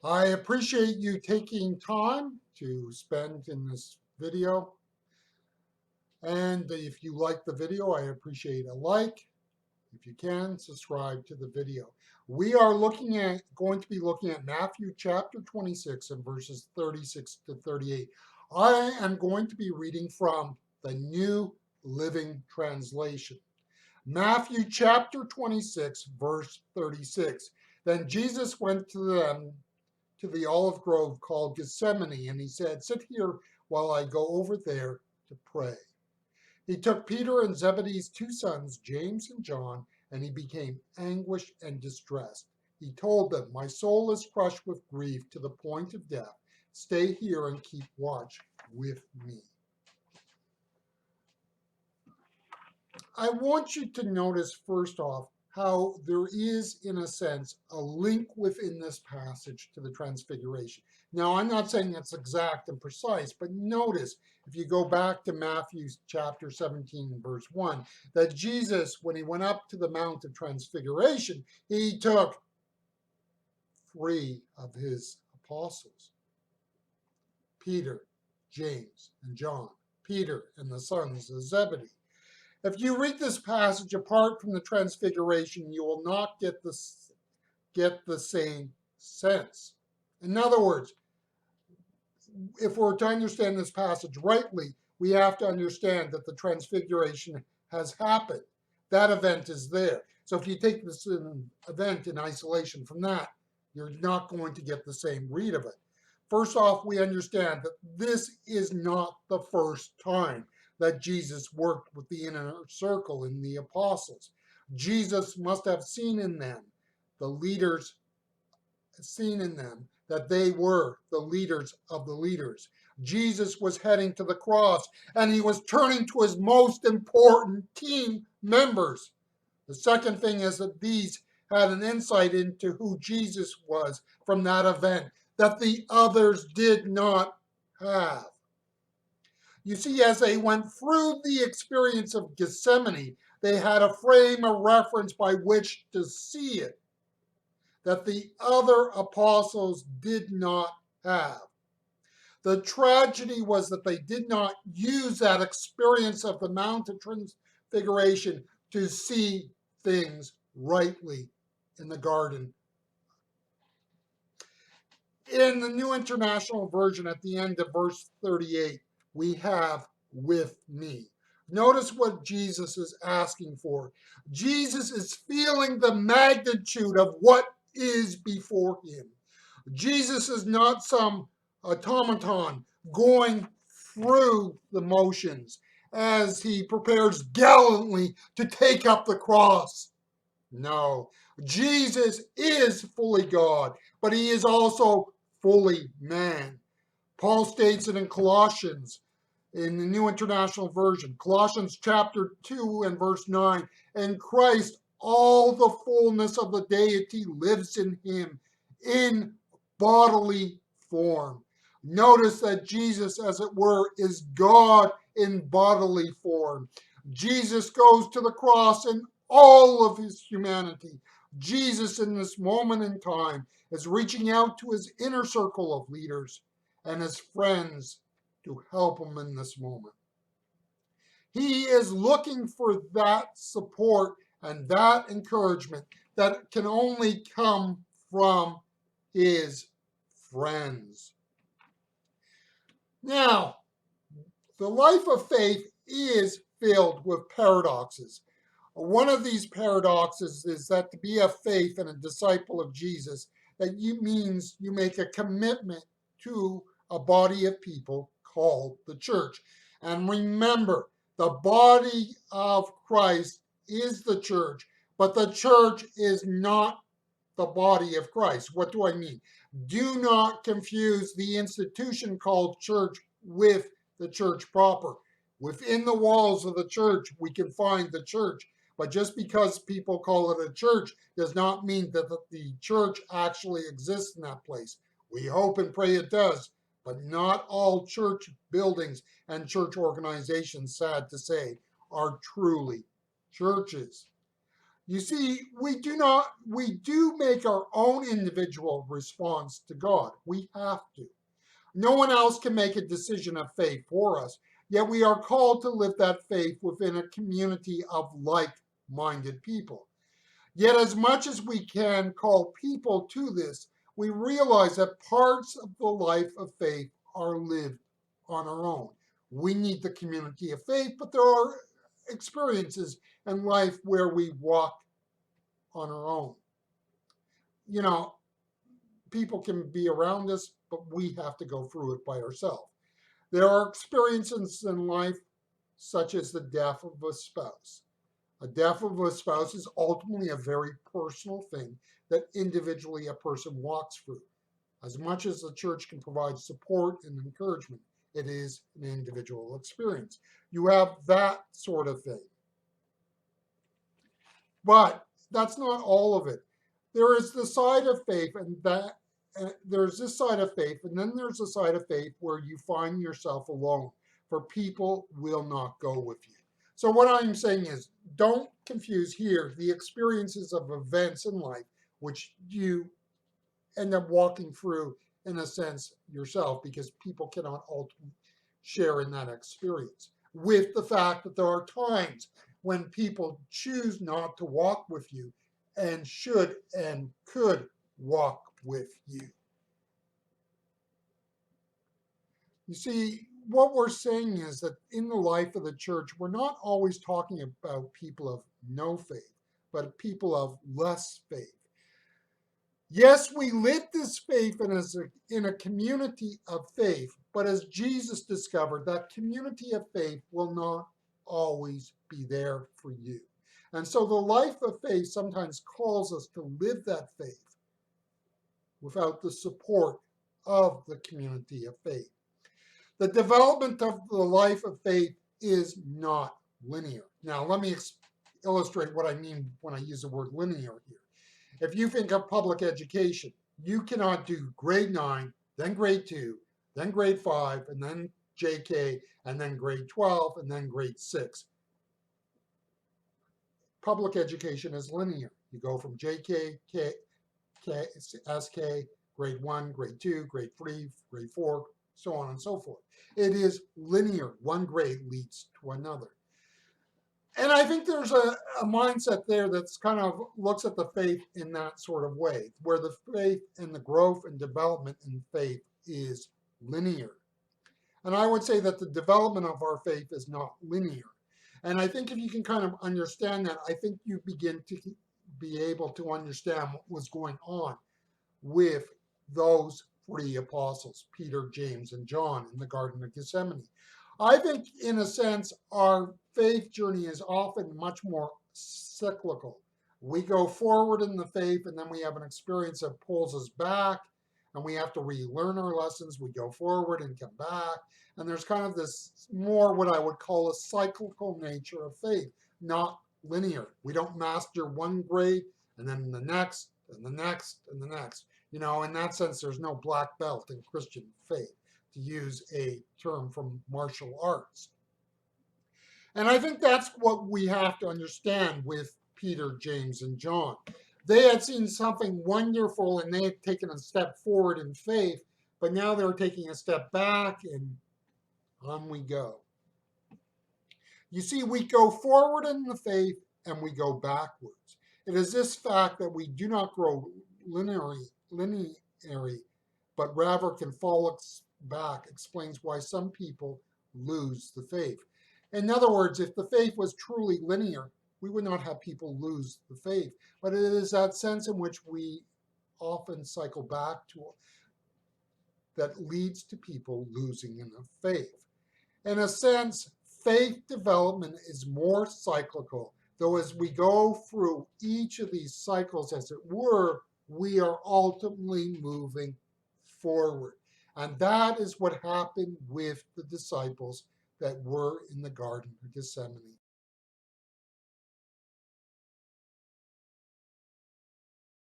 I appreciate you taking time to spend in this video. And if you like the video, I appreciate a like. If you can, subscribe to the video. We are going to be looking at Matthew chapter 26 and verses 36 to 38. I am going to be reading from the New Living Translation. Matthew chapter 26, verse 36. Then Jesus went to them to the olive grove called Gethsemane, and he said, "Sit here while I go over there to pray." He took Peter and Zebedee's two sons, James and John, and he became anguished and distressed. He told them, "My soul is crushed with grief to the point of death. Stay here and keep watch with me." I want you to notice, first off, how there is, in a sense, a link within this passage to the Transfiguration. Now, I'm not saying it's exact and precise, but notice, if you go back to Matthew chapter 17, verse 1, that Jesus, when he went up to the Mount of Transfiguration, he took three of his apostles, Peter, James, and John, Peter and the sons of Zebedee. If you read this passage apart from the Transfiguration, you will not get the same sense. In other words, if we're to understand this passage rightly, we have to understand that the Transfiguration has happened. That event is there. So if you take this event in isolation from that, you're not going to get the same read of it. First off, we understand that this is not the first time that Jesus worked with the inner circle in the apostles. Jesus must have seen in them, the leaders, that they were the leaders of the leaders. Jesus was heading to the cross, and he was turning to his most important team members. The second thing is that these had an insight into who Jesus was from that event that the others did not have. You see, as they went through the experience of Gethsemane, they had a frame of reference by which to see it that the other apostles did not have. The tragedy was that they did not use that experience of the Mount of Transfiguration to see things rightly in the garden. In the New International Version, at the end of verse 38, we have "with me." Notice what Jesus is asking for. Jesus is feeling the magnitude of what is before him. Jesus is not some automaton going through the motions as he prepares gallantly to take up the cross. No, Jesus is fully God, but he is also fully man. Paul states it in Colossians, in the New International Version, Colossians chapter 2 and verse 9, "In Christ all the fullness of the deity lives in him, in bodily form." Notice that Jesus, as it were, is God in bodily form. Jesus goes to the cross in all of his humanity. Jesus, in this moment in time, is reaching out to his inner circle of leaders and his friends to help him in this moment. He is looking for that support and that encouragement that can only come from his friends. Now, the life of faith is filled with paradoxes. One of these paradoxes is that to be a faith and a disciple of Jesus, that means you make a commitment to a body of people called the church. And remember, the body of Christ is the church, but the church is not the body of Christ. What do I mean? Do not confuse the institution called church with the church proper. Within the walls of the church, we can find the church. But just because people call it a church does not mean that the church actually exists in that place. We hope and pray it does, but not all church buildings and church organizations, sad to say, are truly churches. You see, we do make our own individual response to God. We have to. No one else can make a decision of faith for us, yet we are called to live that faith within a community of like-minded people. Yet as much as we can call people to this, we realize that parts of the life of faith are lived on our own. We need the community of faith, but there are experiences in life where we walk on our own. You know, people can be around us, but we have to go through it by ourselves. There are experiences in life, such as the death of a spouse. A death of a spouse is ultimately a very personal thing that individually a person walks through. As much as the church can provide support and encouragement, it is an individual experience. You have that sort of thing. But that's not all of it. There is the side of faith, and there's this side of faith, and then there's a side of faith where you find yourself alone, for people will not go with you. So what I'm saying is, don't confuse here the experiences of events in life, which you end up walking through in a sense yourself, because people cannot ultimately share in that experience, with the fact that there are times when people choose not to walk with you and should and could walk with you. You see, what we're saying is that in the life of the church, we're not always talking about people of no faith, but people of less faith. Yes, we live this faith in a community of faith, but as Jesus discovered, that community of faith will not always be there for you. And so the life of faith sometimes calls us to live that faith without the support of the community of faith. The development of the life of faith is not linear. Now, let me illustrate what I mean when I use the word linear here. If you think of public education, you cannot do grade 9, then grade 2, then grade 5, and then JK, and then grade 12, and then grade 6. Public education is linear. You go from JK, SK, grade 1, grade 2, grade 3, grade 4, so on and so forth. It is linear. One grade leads to another. And I think there's a mindset there that's kind of looks at the faith in that sort of way, where the faith and the growth and development in faith is linear. And I would say that the development of our faith is not linear. And I think if you can kind of understand that, I think you begin to be able to understand what was going on with those three apostles, Peter, James, and John, in the Garden of Gethsemane. I think, in a sense, our faith journey is often much more cyclical. We go forward in the faith, and then we have an experience that pulls us back, and we have to relearn our lessons. We go forward and come back. And there's kind of this more what I would call a cyclical nature of faith, not linear. We don't master one grade, and then the next, and the next, and the next. You know, in that sense, there's no black belt in Christian faith, to use a term from martial arts. And I think that's what we have to understand with Peter, James, and John. They had seen something wonderful and they had taken a step forward in faith, but now they're taking a step back and on we go. You see, we go forward in the faith and we go backwards. It is this fact that we do not grow linearly, but rather can fall back explains why some people lose the faith. In other words, if the faith was truly linear, we would not have people lose the faith. But it is that sense in which we often cycle back to that leads to people losing in the faith. In a sense, faith development is more cyclical, though as we go through each of these cycles, as it were, we are ultimately moving forward. And that is what happened with the disciples that were in the Garden of Gethsemane.